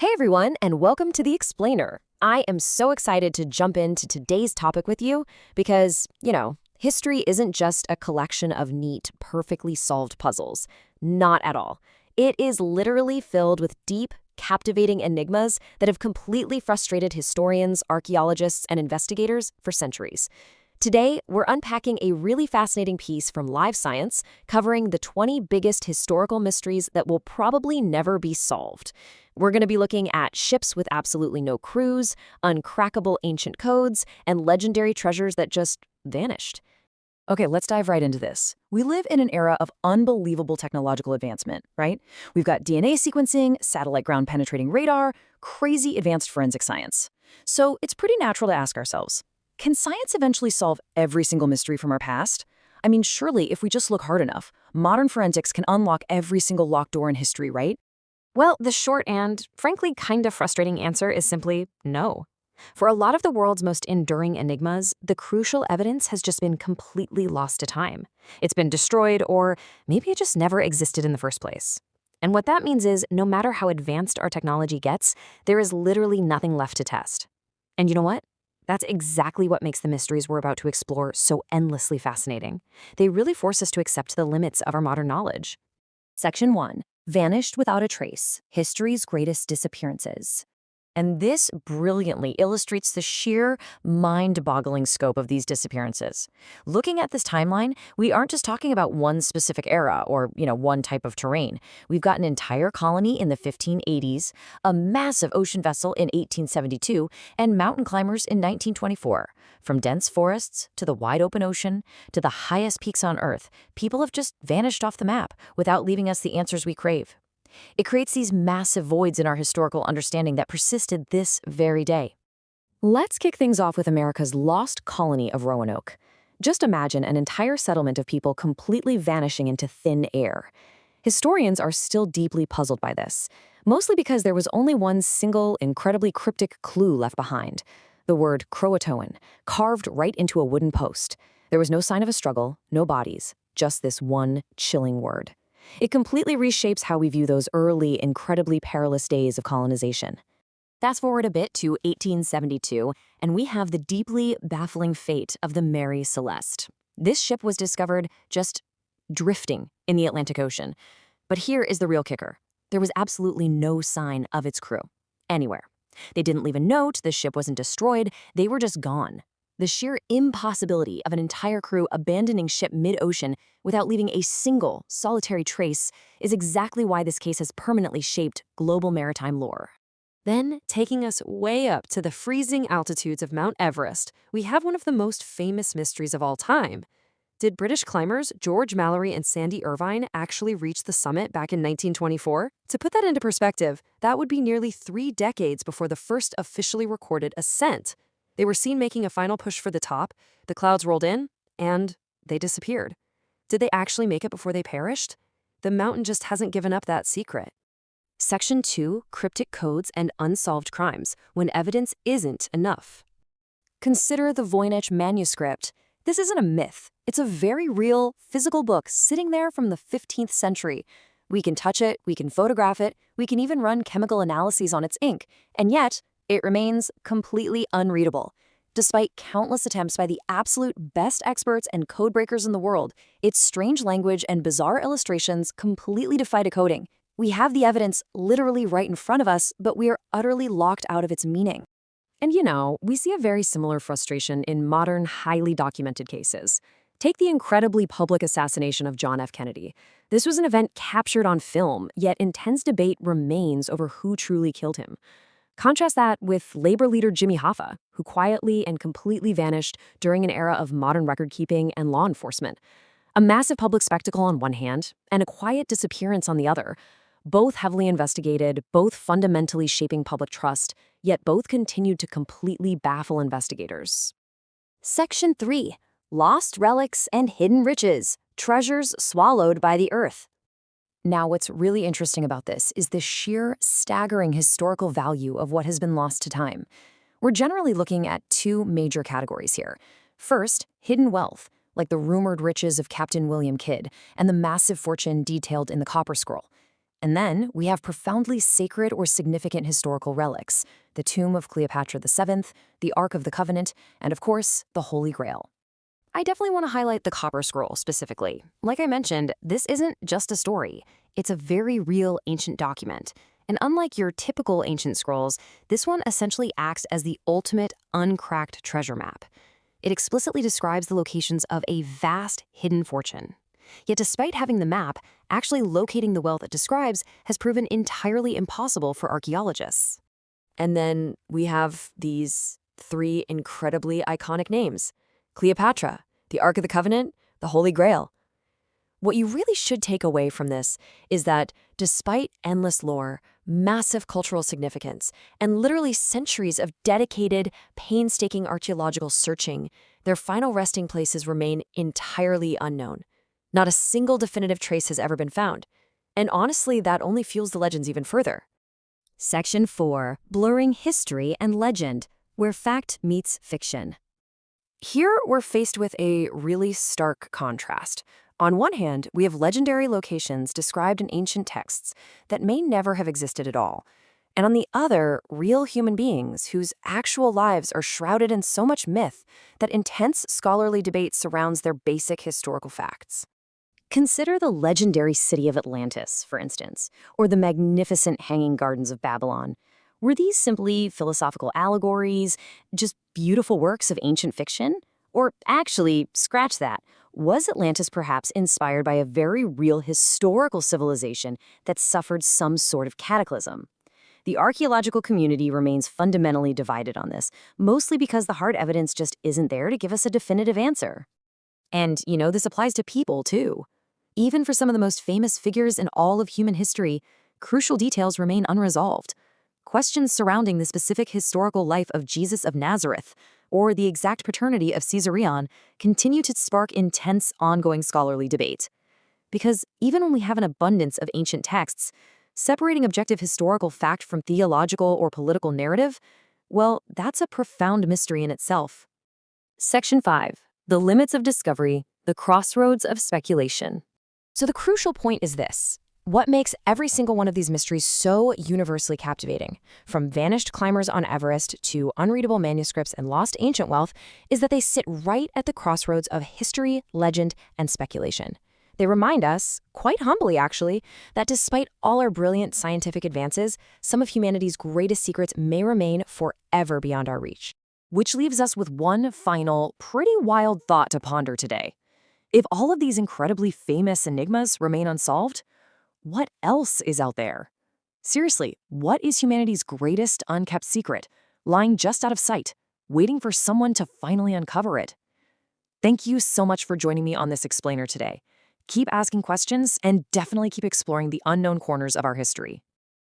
Hey everyone, and welcome to The Explainer. I am so excited to jump into today's topic with you because, history isn't just a collection of neat, perfectly solved puzzles. Not at all. It is literally filled with deep, captivating enigmas that have completely frustrated historians, archaeologists, and investigators for centuries. Today, we're unpacking a really fascinating piece from Live Science covering the 20 biggest historical mysteries that will probably never be solved. We're going to be looking at ships with absolutely no crews, uncrackable ancient codes, and legendary treasures that just vanished. Okay, let's dive right into this. We live in an era of unbelievable technological advancement, right? We've got DNA sequencing, satellite ground-penetrating radar, crazy advanced forensic science. So it's pretty natural to ask ourselves, can science eventually solve every single mystery from our past? I mean, surely if we just look hard enough, modern forensics can unlock every single locked door in history, right? Well, the short and, frankly, kind of frustrating answer is simply no. For a lot of the world's most enduring enigmas, the crucial evidence has just been completely lost to time. It's been destroyed, or maybe it just never existed in the first place. And what that means is, no matter how advanced our technology gets, there is literally nothing left to test. And you know what? That's exactly what makes the mysteries we're about to explore so endlessly fascinating. They really force us to accept the limits of our modern knowledge. Section 1. Vanished without a trace. History's greatest disappearances. And this brilliantly illustrates the sheer, mind-boggling scope of these disappearances. Looking at this timeline, we aren't just talking about one specific era or, one type of terrain. We've got an entire colony in the 1580s, a massive ocean vessel in 1872, and mountain climbers in 1924. From dense forests to the wide-open ocean to the highest peaks on Earth, people have just vanished off the map without leaving us the answers we crave. It creates these massive voids in our historical understanding that persisted this very day. Let's kick things off with America's lost colony of Roanoke. Just imagine an entire settlement of people completely vanishing into thin air. Historians are still deeply puzzled by this, mostly because there was only one single, incredibly cryptic clue left behind: the word CROATOAN, carved right into a wooden post. There was no sign of a struggle, no bodies, just this one chilling word. It completely reshapes how we view those early, incredibly perilous days of colonization. Fast forward a bit to 1872, and we have the deeply baffling fate of the Mary Celeste. This ship was discovered just drifting in the Atlantic Ocean. But here is the real kicker. There was absolutely no sign of its crew, anywhere. They didn't leave a note, the ship wasn't destroyed, they were just gone. The sheer impossibility of an entire crew abandoning ship mid-ocean without leaving a single, solitary trace is exactly why this case has permanently shaped global maritime lore. Then, taking us way up to the freezing altitudes of Mount Everest, we have one of the most famous mysteries of all time. Did British climbers George Mallory and Sandy Irvine actually reach the summit back in 1924? To put that into perspective, that would be nearly 3 decades before the first officially recorded ascent. They were seen making a final push for the top, the clouds rolled in, and they disappeared. Did they actually make it before they perished? The mountain just hasn't given up that secret. Section 2, Cryptic Codes and Unsolved Crimes, when evidence isn't enough. Consider the Voynich Manuscript. This isn't a myth. It's a very real, physical book sitting there from the 15th century. We can touch it, we can photograph it, we can even run chemical analyses on its ink, and yet, it remains completely unreadable. Despite countless attempts by the absolute best experts and codebreakers in the world, its strange language and bizarre illustrations completely defy decoding. We have the evidence literally right in front of us, but we are utterly locked out of its meaning. And we see a very similar frustration in modern, highly documented cases. Take the incredibly public assassination of John F. Kennedy. This was an event captured on film, yet intense debate remains over who truly killed him. Contrast that with labor leader Jimmy Hoffa, who quietly and completely vanished during an era of modern record-keeping and law enforcement. A massive public spectacle on one hand, and a quiet disappearance on the other. Both heavily investigated, both fundamentally shaping public trust, yet both continued to completely baffle investigators. Section 3. Lost Relics and Hidden Riches. Treasures swallowed by the earth. Now, what's really interesting about this is the sheer, staggering historical value of what has been lost to time. We're generally looking at 2 major categories here. First, hidden wealth, like the rumored riches of Captain William Kidd and the massive fortune detailed in the Copper Scroll. And then we have profoundly sacred or significant historical relics, the tomb of Cleopatra VII, the Ark of the Covenant, and of course, the Holy Grail. I definitely want to highlight the copper scroll specifically. Like I mentioned, this isn't just a story. It's a very real ancient document. And unlike your typical ancient scrolls, this one essentially acts as the ultimate uncracked treasure map. It explicitly describes the locations of a vast hidden fortune. Yet despite having the map, actually locating the wealth it describes has proven entirely impossible for archaeologists. And then we have these three incredibly iconic names: Cleopatra, the Ark of the Covenant, the Holy Grail. What you really should take away from this is that despite endless lore, massive cultural significance, and literally centuries of dedicated, painstaking archaeological searching, their final resting places remain entirely unknown. Not a single definitive trace has ever been found. And honestly, that only fuels the legends even further. Section 4. Blurring history and legend, where fact meets fiction. Here, we're faced with a really stark contrast. On one hand, we have legendary locations described in ancient texts that may never have existed at all. And on the other, real human beings whose actual lives are shrouded in so much myth that intense scholarly debate surrounds their basic historical facts. Consider the legendary city of Atlantis, for instance, or the magnificent hanging gardens of Babylon. Were these simply philosophical allegories, just beautiful works of ancient fiction? Or actually, scratch that, was Atlantis perhaps inspired by a very real historical civilization that suffered some sort of cataclysm? The archaeological community remains fundamentally divided on this, mostly because the hard evidence just isn't there to give us a definitive answer. And, this applies to people, too. Even for some of the most famous figures in all of human history, crucial details remain unresolved. Questions surrounding the specific historical life of Jesus of Nazareth or the exact paternity of Caesarion continue to spark intense, ongoing scholarly debate. Because even when we have an abundance of ancient texts, separating objective historical fact from theological or political narrative, well, that's a profound mystery in itself. Section 5. The limits of discovery, the crossroads of speculation. So the crucial point is this. What makes every single one of these mysteries so universally captivating, from vanished climbers on Everest to unreadable manuscripts and lost ancient wealth, is that they sit right at the crossroads of history, legend, and speculation. They remind us, quite humbly actually, that despite all our brilliant scientific advances, some of humanity's greatest secrets may remain forever beyond our reach. Which leaves us with one final, pretty wild thought to ponder today. If all of these incredibly famous enigmas remain unsolved, what else is out there? Seriously, what is humanity's greatest unkept secret, lying just out of sight, waiting for someone to finally uncover it? Thank you so much for joining me on this explainer today. Keep asking questions and definitely keep exploring the unknown corners of our history.